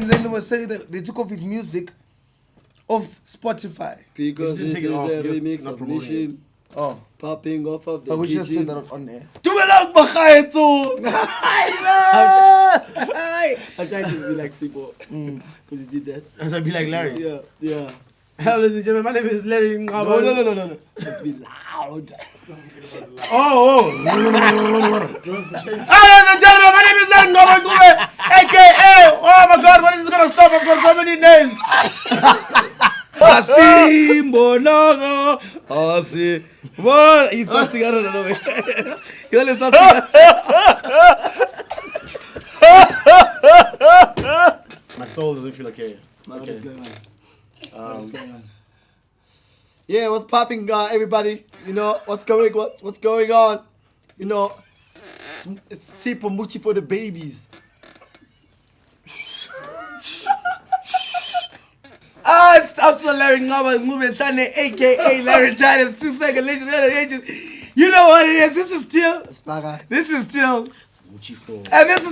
and then they were saying that they took off his music off Spotify. Because this is a remix of Mission. Oh. Popping off of the But we should kitchen. put that on air. Tumelak Bakaeto! I tried to be like Sibo. Because you did that. As I be like Larry. Yeah. Hello, ladies and gentlemen. My name is Larry. No. Let's be loud. Oh. Ladies and gentlemen, my name is Larry Ngaba, aka. Oh my God, when is this gonna stop? I've got so many names. Asimbonogo. Well, he's so singing. I don't know. He only starts singing. My soul doesn't feel okay. What is going on? Yeah, what's popping, everybody? You know what's going on? You know, it's Sipo Muchi for the babies. I'm still Larry Ngaba, moving Tane, aka Larry Giants, 2 second legend. You know what it is? This is still. And this is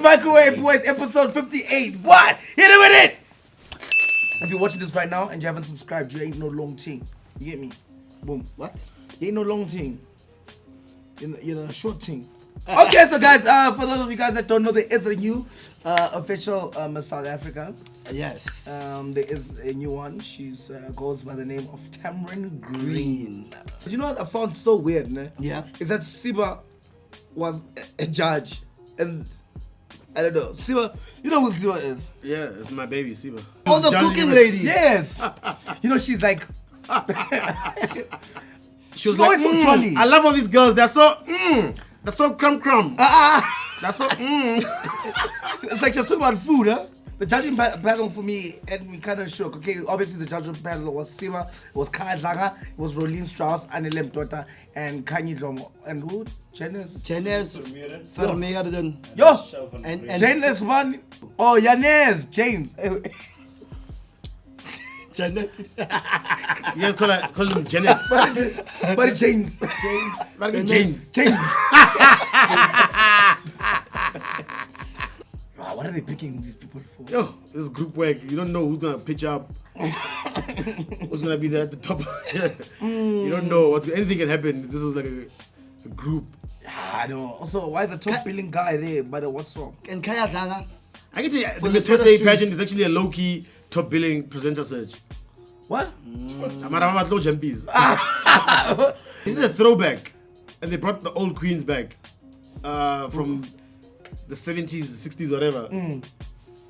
MicroWave Boys, episode 58. What? Hit it with it! If you're watching this right now and you haven't subscribed, you ain't no long thing. You get me? Boom. What? You ain't no long thing. You're a short thing. Okay, so guys, for those of you guys that don't know, there is a new official Miss South Africa. Yes. There is a new one. She's goes by the name of Tamron Green. But you know what I found so weird, ne? Yeah. Is that Siba was a judge, and I don't know. Siba, you know who Siba is? Yeah, it's my baby, Siba. Oh, the cooking lady. Yes. You know, she's like. She's always so jolly. I love all these girls. They're so They're so crumb. That's so It's like just talking about food, huh? The judging battle for me had me kind of shook. Okay, obviously the judging battle was Siva, it was Kaya Dlanga, it was Rolene Strauss, Anilem Tota, and Kanye Dromo. And who? Janice Vermeerden. Yo! And Janice one. Oh, Yanez, James. Janet. You guys call him Janet. But James. James. Wow, what are they picking these people for? Yo, this group work. You don't know who's gonna pitch up. Who's gonna be there at the top? You don't know anything can happen. This was like a group. I know. Also, why is the top billing guy there? By the what's wrong? And Kaya Dlanga. I can tell you, the Miss USA pageant is actually a low-key top billing presenter search. What? Amarama low jumpies. They did a throwback, and they brought the old queens back from the 70s, 60s, whatever.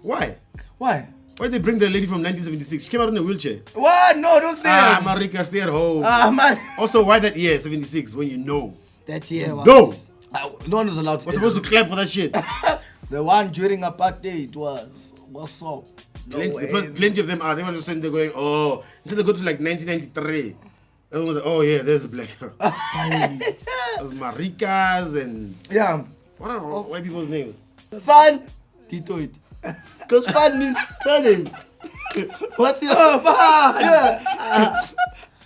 Why? Why did they bring the lady from 1976? She came out in a wheelchair. What? No, don't say that. Marika, stay at home. Man. Also, why that year, 76, when you know? That year was... No! No one was allowed to. We're supposed to clap for that shit. The one during apartheid was what's up? Plenty of them are. Everyone just sitting there going, oh, until they go to like 1993. Everyone's like, oh yeah, there's a black girl. Those Marikas and... Yeah. What are white people's names? Fan. Tito it. Because fan means surname. What's your... Fan! Yeah.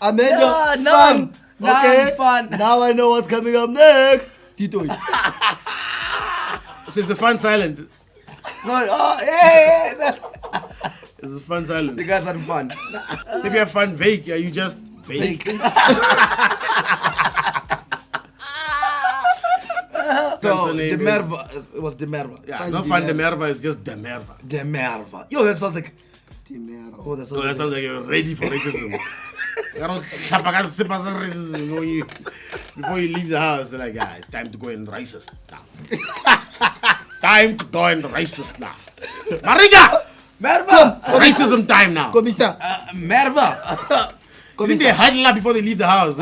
Amanda, Fan. Okay. Fun. Now I know what's coming up next. Tito it. So is the fun silent? No, hey. Is the fun silent? The guys had fun. So if you have fun vague, are you just vague? So Demerva, it was Demerva. Yeah, not fun Demerva, it's just Demerva. Demerva. Yo, that sounds like Demerva. Oh, that sounds like you're ready for racism. Before you leave the house, you're like, yeah, it's time to go and racist now. Time to go and racist now. Maringa! Merva! Racism time now. Komisa. Merva! You think they huddle up before they leave the house?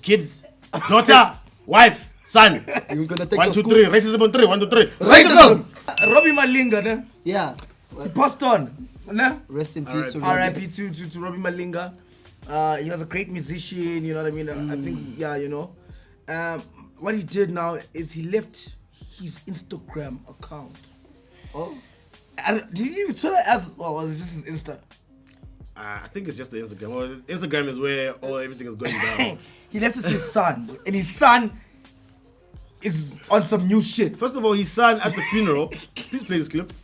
Kids, daughter, wife, son. You're gonna take 1, 2, 3. Racism on 3. 1, 2, 3. Racism! Robbie Malinga, ne? Yeah. He passed on. Ne? Rest in peace to R.I.P. to Robbie Malinga. He was a great musician, you know what I mean? I think, yeah, you know. What he did now is he left his Instagram account. Oh. Did he even tell us, or was it just his Insta? I think it's just the Instagram. Well, Instagram is where everything is going down. He left it to his son, and his son is on some new shit. First of all, his son at the funeral. Please play this clip.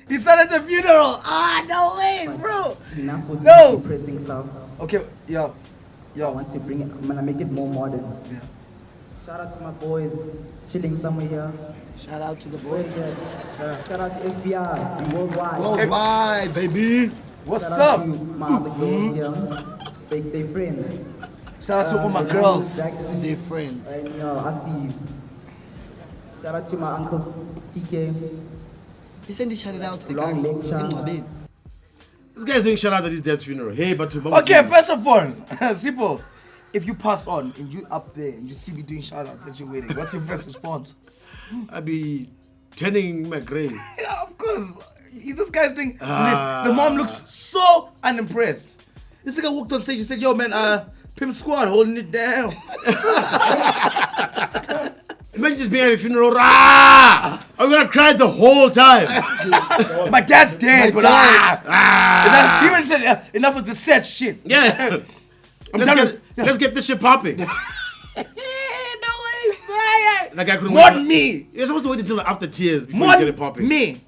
He said at the funeral. Ah, no ways, bro. Enough with No. depressing stuff. Okay, yo. I want to bring it. I'm gonna make it more modern. Yeah. Shout out to my boys chilling somewhere here. Shout out to the boys. Shout out to FBI and worldwide. Worldwide, baby. What's Shout out up? to my other girls here. They friends. Shout out to all my girls. They're friends. And yo, I see you. Shout out to my uncle TK. Listen, they shouted out to the guy. Long lecture. This guy's doing shout out at his dad's funeral. Hey, but to Okay, first of all, Sipo, if you pass on and you up there and you see me doing shout outs at your wedding, what's your first response? I'd be turning my grave. Yeah, of course. This guy's thing. The mom looks so unimpressed. This guy walked on stage and said, yo, man, Pimp Squad holding it down. Imagine just being at a funeral. Rah! I'm gonna cry the whole time. My dad's dead, but He even said, enough with the set shit. Yeah. Let's get this shit popping. No way, That guy couldn't Mod wait. me. You're supposed to wait until after tears before you Mod get it popping. me.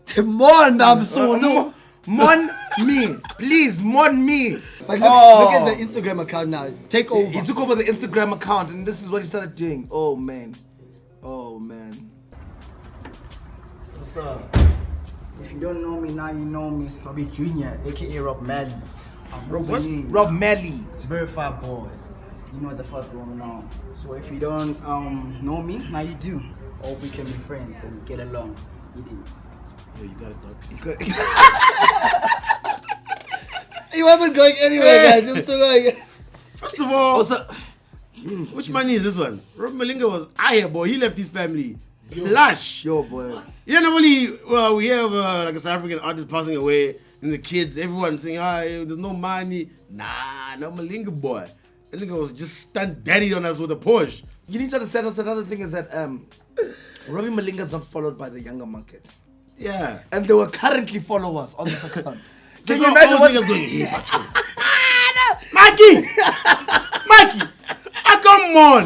Come on, I'm so no. Mon me. Please, mon me. But look at the Instagram account now. Take over. He took over the Instagram account and this is what he started doing. Oh, man. Oh, man. What's up? If you don't know me now, you know me. It's Robbie Jr., aka Rob Malley. I'm Rob Rob Malley. It's verified boys. You know what the fuck going on. So if you don't know me, now you do. Or we can be friends and get along. You do. Yeah, you got it, dog. He wasn't going anywhere, guys. He was so going. First of all, Also, which money is this one? Rob Malinga was here, boy. He left his family. Lush. yo, boy. Yeah, normally we have like a South African artist passing away, and the kids, everyone saying, there's no money. Nah, no Malinga boy. That nigga was just stunt daddy on us with a Porsche. You need to understand also another thing is that Robbie Malinga is not followed by the younger market. Yeah. And they will currently follow us on this account. Can Can you imagine what niggas going, hey, Mikey! Mikey! Come on!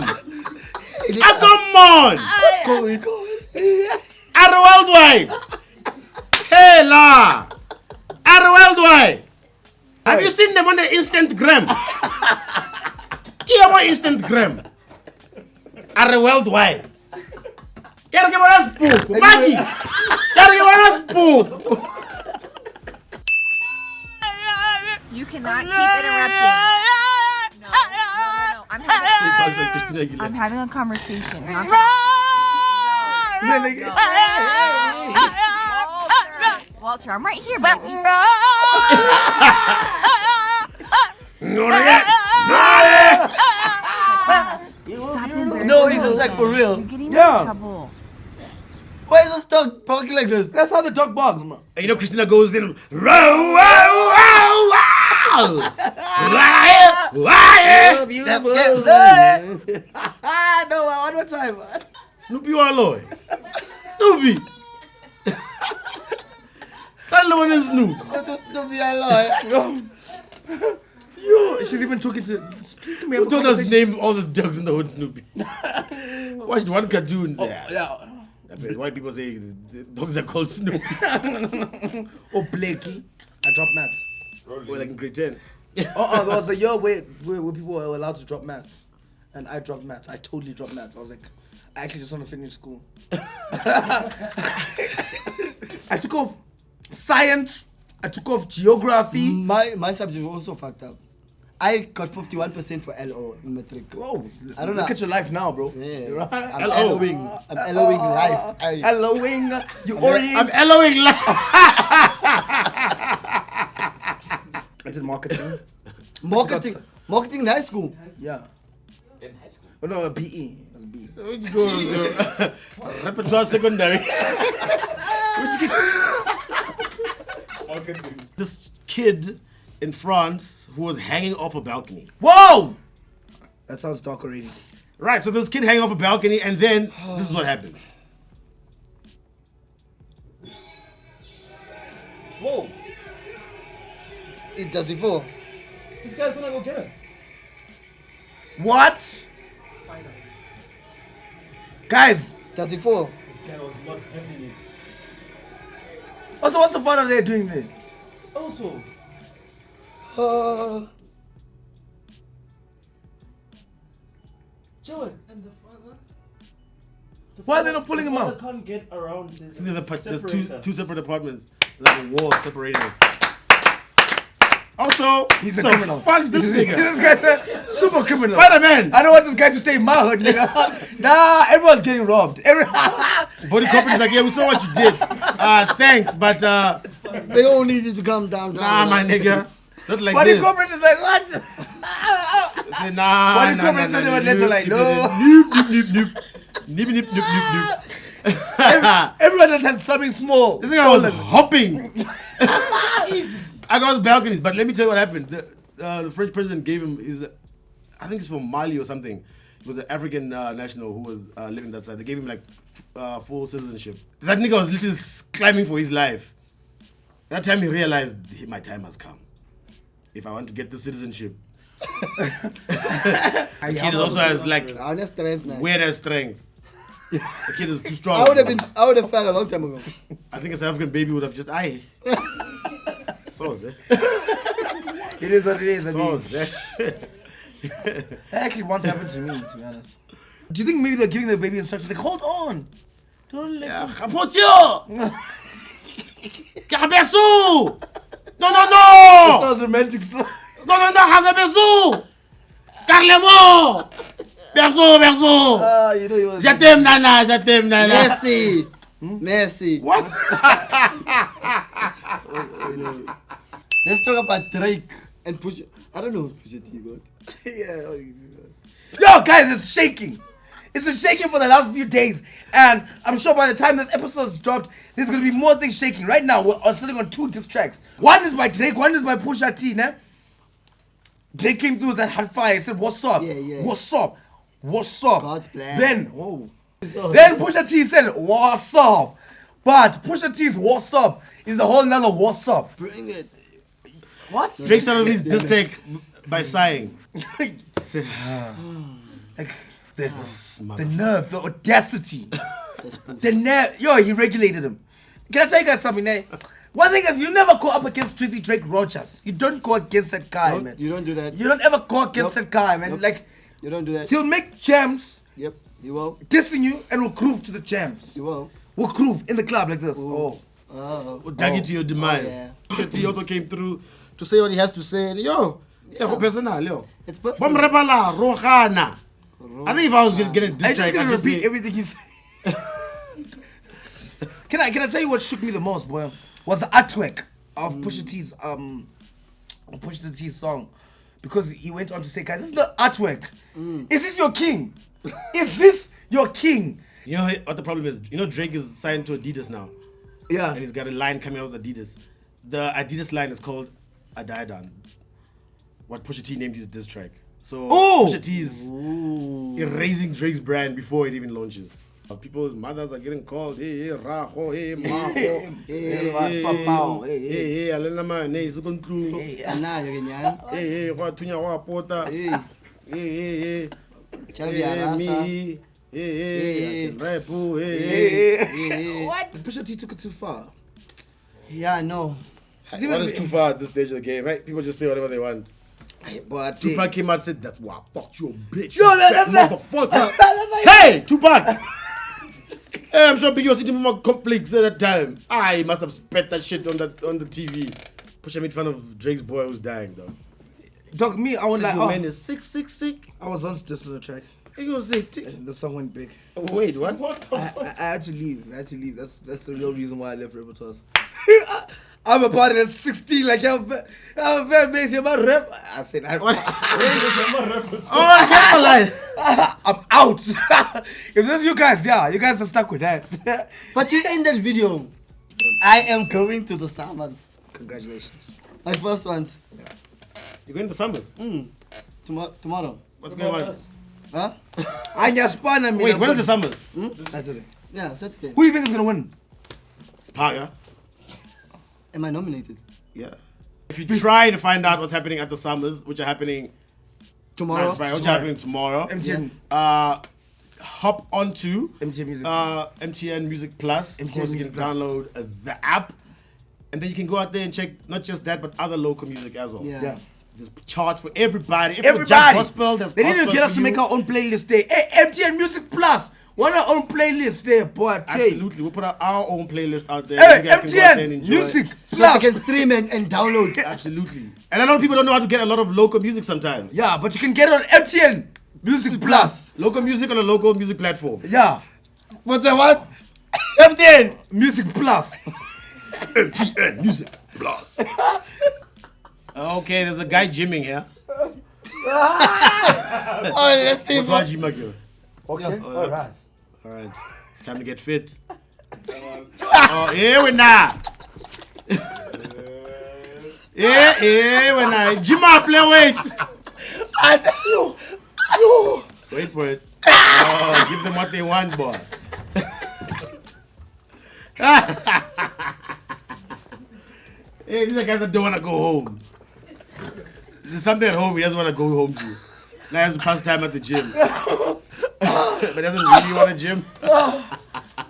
Come on! What's going on? Are worldwide! Hey la! Are worldwide! Have you seen them on the Instagram? Here on Instagram. Are worldwide. Quero que você pouco, Mikey. Quero que você pouco. You cannot keep interrupting. No. I'm having a conversation. Not Walter, I'm right here, baby. No, he's just like for real. You're getting Yeah. in trouble. Why is this dog barking like this? That's how the dog barks, man. And you know Christina goes in. Row, wow, wow, wow. No, one more time, man. Snoopy Walloy. Snoopy. Hello, one is Snoop. Just to be alive. Yo, she's even talking to. Speak to me. Who told us name all the dogs in the hood Snoopy? Watched one cartoon. Yeah. White people say the dogs are called Snoopy. Or Blakey. I dropped maths. We're like in grade 10. There was a year where people were allowed to drop maths. And I dropped maths. I totally dropped maths. I was like, I actually just want to finish school. I took off science. I took off geography. My subject was also fucked up. I got 51% for LO in matric. Whoa, I don't know. Look at your life now, bro. Yeah. I'm LO. I'm LOing life. LOing. You orient. I'm LOing life. I did marketing. Marketing in high school. Yeah. In high school? Oh, no, BE. It was BE. Where'd you go? Repertoire secondary. This kid in France who was hanging off a balcony. Whoa! That sounds dark already. Right, so this kid hanging off a balcony, and then this is what happened. Whoa! It does it for. This guy's gonna go get it. What? Spider. Guys! Does it for? This guy was not having it. Also, what's the father there doing there? Also, Joey and the father. Why are they not pulling him out? Can't get around this. there's two separate apartments. Like a wall separating them. Also, He's a the criminal. fuck's this nigga? This guy's a super criminal. Spider-Man. I don't want this guy to stay in my hood, nigga. Nah, everyone's getting robbed. Body company's like, yeah, we saw what you did. Thanks, but They don't need you to come downtown. nah, my nigga. Not like Body this. corporate is like, what? Say, nah, Body nah, corporate nah, sent nah, him a letter like, no. Nope. Everyone just had something small. This guy was hopping. I got balconies, but let me tell you what happened. The French president gave him I think it's from Mali or something. It was an African national who was living that side. They gave him like full citizenship. That nigga was literally climbing for his life. That time he realized my time has come. If I want to get the citizenship. The kid also has like That's strength, man. weird ass strength. The kid is too strong. I would have fell a long time ago. I think a South African baby would have just Sauce, eh? It is what it is. I mean. Sauce, eh? That actually once happened to me, to be honest. Do you think maybe they're giving the baby instructions like, hold on, don't let him. Capocio! Cabeço! No! That sounds romantic stuff. No, Cabeço! Carlemo! Berceau! You know he was. Je t'aime, Nana! Messi. Messi. What? Let's talk about Drake and Pusha. I don't know who Pusha T got. Yeah. Yo, guys, it's shaking. It's been shaking for the last few days, and I'm sure by the time this episode's dropped, there's gonna be more things shaking. Right now, we're sitting on 2 diss tracks. One is by Drake, one is by Pusha T. Nah? Drake came through with that hot fire. He said, "What's up? Yeah. What's up? What's up?" God's plan. Then Pusha T said, "What's up?" But Pusha T's "What's up" is a whole nother "What's up." Bring it. What? Drake started his diss take by sighing. Said, Like the motherfucker. nerve, the audacity, the nerve. Yo, he regulated him. Can I tell you guys something, eh? One thing is, you never go up against Drizzy Drake Rogers. You don't go against that guy, man. You don't do that. You don't ever go against that guy, man. Nope. Like, You don't do that. he'll make jams Yep. You will. dissing you and will groove to the jams. You will. We'll groove in the club like this. Oh. Drag you to your demise. yeah. Pusha T also came through to say what he has to say. And yo, go personal, yo. It's personal. Bomrebala, Rohana. I think if I was gonna I'm diss just track, gonna I'd just repeat say, everything he said. Can I tell you what shook me the most, boy? Was the artwork of Pusha T's song, because he went on to say, guys, this is not artwork. Is this your king? Is this your king? you know what the problem is? You know Drake is signed to Adidas now. Yeah. And he's got a line coming out with Adidas. The Adidas line is called Adaidan. What Pusha T named his diss track. So Pusha T is erasing Drake's brand before it even launches. People's mothers are getting called, hey, Raho, hey, Maho, hey, Alena Mayonnaise, hey, what Tunya Pota, hey, Rapu, hey. What? Pusha T took it too far. Yeah, I know. What is too far at this stage of the game, right? People just say whatever they want. But Tupac came out and said, that's why I fucked you, bitch. Yo, you that's fat not- motherfucker. that's like- Hey, Tupac. Hey, I'm sure Biggie was eating more conflicts at that time. He must have spat that shit on the TV. Pusha made fun of Drake's boy who's dying, though. Dog, me, I was Like, like, your oh, man is sick. I was once dissed on the track. He was sick. The song went big. Wait, what? I had to leave. That's the real reason why I left Repertoires. I'm a part of the 16, like I'm very busy about rap. I said, I'm out. If this is you guys, yeah, you guys are stuck with that. But you in that video. I am going to the summers. Congratulations. My first ones. You're going to Summers? Tomorrow. What's going on? Huh? Wait, when are the Summers? Saturday. Yeah, Saturday. Who do you think is gonna win? Spaga. Am I nominated? Yeah. If you try to find out what's happening at the Summers, which are happening Tomorrow? right, which are happening tomorrow, MTN. hop onto MTN Music. MTN Music Plus. MTN Of course, you Music can Plus. download the app. And then you can go out there and check not just that, but other local music as well. Yeah. Yeah. There's charts for everybody. If Everybody. you judge gospel, there's They didn't even gospel get us for to you. make our own playlist there. Hey, MTN Music Plus. Want our own playlist there, boy. I tell you. Absolutely. We'll put our own playlist out there. Hey, You guys can go out there and MTN enjoy. Music So Plus. you can stream and download. Absolutely. And a lot of people don't know how to get a lot of local music sometimes. Yeah, but you can get it on MTN Music Plus. Local music on a local music platform. Yeah, What's the what? MTN. Music Plus. MTN Music Plus. Okay, there's a guy gymming here. Oh, let's see. What's gym again? Okay, alright. Alright. It's time to get fit. Oh, here we now. Yeah, when I gym up, wait. Wait for it. Oh, give them what they want, boy. Hey, these are guys that don't want to go home. There's something at home he doesn't want to go home to. Now he has to pass time at the gym. But doesn't really want to gym.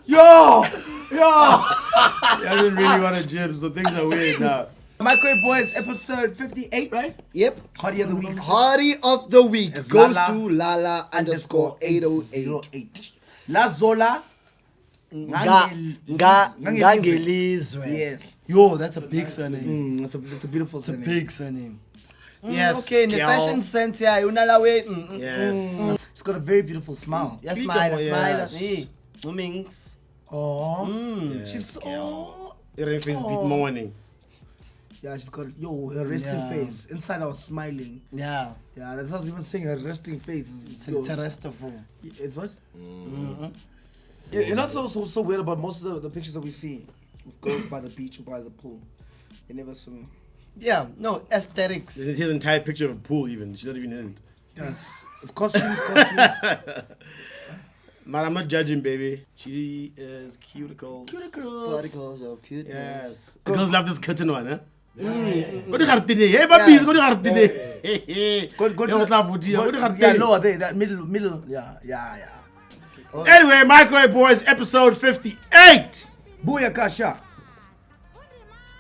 Yo! He doesn't really want to gym, so things are weird now. MicroWave Boys episode 58, right? Yep. Party of the week. Party of the week It's goes Lala to Lala underscore 808. La Zola. Ngangelizwe. Yes. Yo, that's a big surname. It's a beautiful It's a surname. big surname. Yes. Okay, in the girl. fashion sense, yeah, unalawe. Yes. It's got a very beautiful smile. Yeah, Sweet smile, girl, smile. yes. Hey, Mumings. Oh, Yeah, she's so. girl. Her face beat morning. Yeah, she's got her resting Yeah. face. Inside I was smiling. Yeah, Yeah, that's what I was even saying. Her resting face. it's a restful. It's what? You know what's so weird about most of the pictures that we see of girls by the beach or by the pool. They never swim. Yeah, no, aesthetics. There's his entire picture of a pool even. She's not even in it. Yes. It's costumes. Man, I'm not judging, baby. She is cuticles. Particles of cuteness. Yes. The girls love this curtain one, huh? Go to Hartine. Hey, babies, go to Hartine. Hey, Go Hartine. lower there, that middle. Yeah. Anyway, MicroWave Boys, episode 58. Booyah Kasha.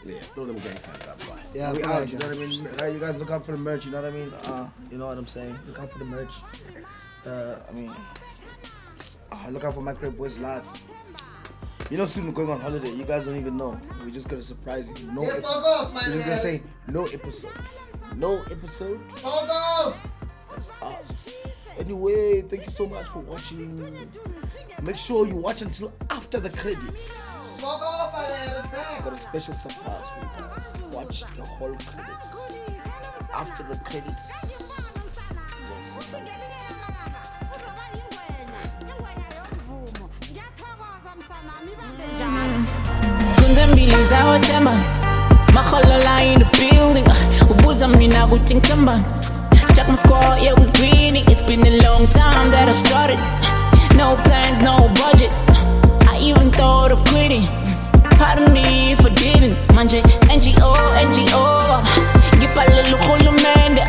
Yeah, throw them gang signs up, boy. Yeah, We right, out, you know what I mean? You guys look out for the merch, you know what I mean? You know what I'm saying? Look out for the merch. Look out for MicroWave Boys Live. You know, soon we're going on holiday. You guys don't even know. We're just gonna surprise you. No, Yeah, fuck off, man. we're just gonna say no episode. No episode. Fuck off! That's us. Anyway, thank you so much for watching. Make sure you watch until after the credits. Fuck off, man. Got a special surprise for you guys. Watch the whole credits. After the credits, you'll see something. Kunzembili zawathemba Makholola in the building Ubuza mina kuthi ngithemba Jack my squad, yeah we greening It's been a long time that I started No plans, no budget I even thought of quitting Pardon me if I didn't Manje, NGO Gipalelu khulumende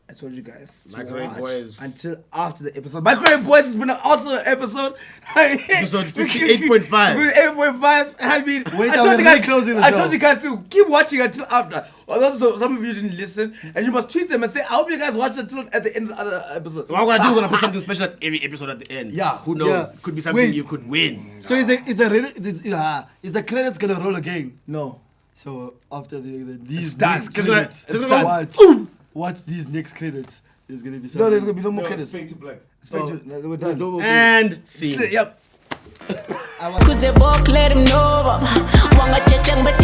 I told you guys. to MicroWave watch Boys. until after the episode. MicroWave Boys has been also an episode. Episode 58.5. 58.5. I mean, Wait, I we're told you really guys. closing the I show. told you guys to keep watching until after. Although some of you didn't listen, and you must tweet them and say, "I hope you guys watch until at the end of the other episode." What I'm gonna do, we're gonna put something special at every episode at the end. Yeah. Who knows? Yeah. Could be something Wait. you could win. So is the credits gonna roll again? No. So after these done. next It's credits, It's done. watch these next credits. There's gonna be No, something. there's gonna be no more credits. Fade to black. We're done. And see. Yep. Kuze bok let him know Wanga chechang but